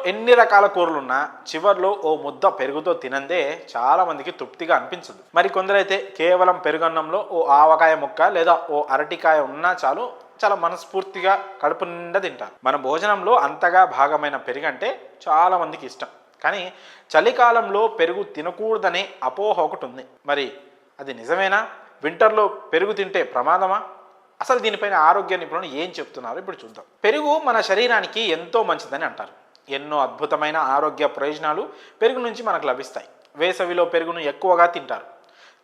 ఎన్ని రకాల కూరలున్నా చివర్లో ఓ ముద్ద పెరుగుతో తినందే చాలా మందికి తృప్తిగా అనిపించదు. మరి కొందరైతే కేవలం పెరుగన్నంలో ఓ ఆవకాయ ముక్క లేదా ఓ అరటికాయ ఉన్నా చాలు, చాలా మనస్ఫూర్తిగా కడుపు నిండా తింటారు. మన భోజనంలో అంతగా భాగమైన పెరుగు అంటే చాలా మందికి ఇష్టం. కానీ చలికాలంలో పెరుగు తినకూడదనే అపోహ ఒకటి ఉంది. మరి అది నిజమేనా? వింటర్లో పెరుగు తింటే ప్రమాదమా? అసలు దీనిపైన ఆరోగ్య నిపుణులు ఏం చెప్తున్నారు ఇప్పుడు చూద్దాం. పెరుగు మన శరీరానికి ఎంతో మంచిదని అంటారు. ఎన్నో అద్భుతమైన ఆరోగ్య ప్రయోజనాలు పెరుగు నుంచి మనకు లభిస్తాయి. వేసవిలో పెరుగును ఎక్కువగా తింటారు.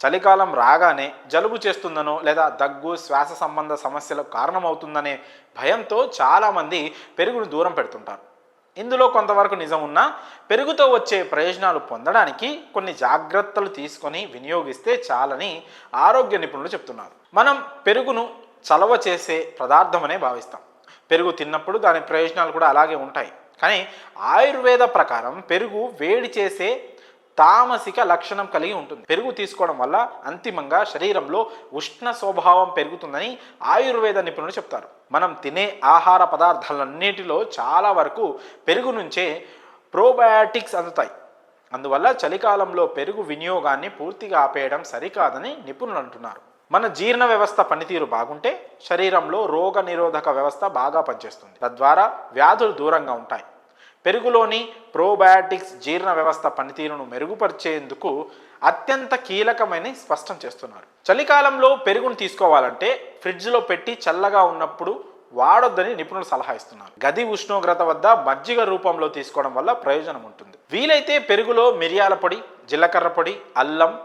చలికాలం రాగానే జలుబు చేస్తుందనో లేదా దగ్గు, శ్వాస సంబంధ సమస్యలకు కారణమవుతుందనే భయంతో చాలామంది పెరుగును దూరం పెడుతుంటారు. ఇందులో కొంతవరకు నిజం ఉన్నా పెరుగుతో వచ్చే ప్రయోజనాలు పొందడానికి కొన్ని జాగ్రత్తలు తీసుకొని వినియోగిస్తే చాలని ఆరోగ్య నిపుణులు చెప్తున్నారు. మనం పెరుగును చలవ చేసే పదార్థమనే భావిస్తాం. పెరుగు తిన్నప్పుడు దాని ప్రయోజనాలు కూడా అలాగే ఉంటాయి. కానీ ఆయుర్వేద ప్రకారం పెరుగు వేడి చేసే తామసిక లక్షణం కలిగి ఉంటుంది. పెరుగు తీసుకోవడం వల్ల అంతిమంగా శరీరంలో ఉష్ణ స్వభావం పెరుగుతుందని ఆయుర్వేద నిపుణులు చెప్తారు. మనం తినే ఆహార పదార్థాలన్నిటిలో చాలా వరకు పెరుగు నుంచే ప్రోబయాటిక్స్ అందుతాయి. అందువల్ల చలికాలంలో పెరుగు వినియోగాన్ని పూర్తిగా ఆపేయడం సరికాదని నిపుణులు అంటున్నారు. మన జీర్ణ వ్యవస్థ పనితీరు బాగుంటే శరీరంలో రోగ నిరోధక వ్యవస్థ బాగా పనిచేస్తుంది. తద్వారా వ్యాధులు దూరంగా ఉంటాయి. పెరుగులోని ప్రోబయాటిక్స్ జీర్ణ వ్యవస్థ పనితీరును మెరుగుపరిచేందుకు అత్యంత కీలకమని స్పష్టం చేస్తున్నారు. చలికాలంలో పెరుగును తీసుకోవాలంటే ఫ్రిడ్జ్లో పెట్టి చల్లగా ఉన్నప్పుడు వాడొద్దని నిపుణులు సలహా ఇస్తున్నారు. గది ఉష్ణోగ్రత వద్ద మజ్జిగ రూపంలో తీసుకోవడం వల్ల ప్రయోజనం ఉంటుంది. వీలైతే పెరుగులో మిరియాల పొడి, జీలకర్ర పొడి, అల్లం,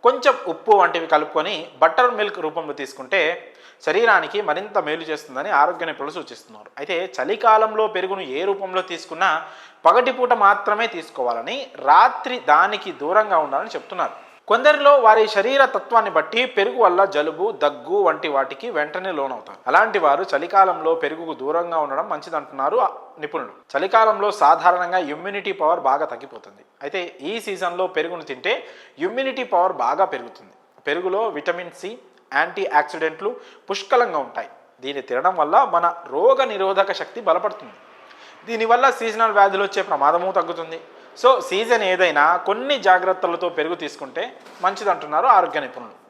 కొంచెం ఉప్పు వంటివి కలుపుకొని బటర్ మిల్క్ రూపంలో తీసుకుంటే శరీరానికి మరింత మేలు చేస్తుందని ఆరోగ్య నిపుణులు సూచిస్తున్నారు. అయితే చలికాలంలో పెరుగును ఏ రూపంలో తీసుకున్నా పగటిపూట మాత్రమే తీసుకోవాలని, రాత్రి దానికి దూరంగా ఉండాలని చెప్తున్నారు. కొందరిలో వారి శరీర తత్వాన్ని బట్టి పెరుగు వల్ల జలుబు, దగ్గు వంటి వాటికి వెంటనే లోనవుతారు. అలాంటి వారు చలికాలంలో పెరుగుకు దూరంగా ఉండడం మంచిదంటున్నారు నిపుణులు. చలికాలంలో సాధారణంగా ఇమ్యూనిటీ పవర్ బాగా తగ్గిపోతుంది. అయితే ఈ సీజన్లో పెరుగును తింటే ఇమ్యూనిటీ పవర్ బాగా పెరుగుతుంది. పెరుగులో విటమిన్ సి, యాంటీ ఆక్సిడెంట్లు పుష్కలంగా ఉంటాయి. దీన్ని తినడం వల్ల మన రోగ నిరోధక శక్తి బలపడుతుంది. దీనివల్ల సీజనల్ వ్యాధులు వచ్చే ప్రమాదము తగ్గుతుంది. సో సీజన్ ఏదైనా కొన్ని జాగ్రత్తలతో పెరుగు తీసుకుంటే మంచిదంటున్నారు ఆరోగ్య నిపుణులు.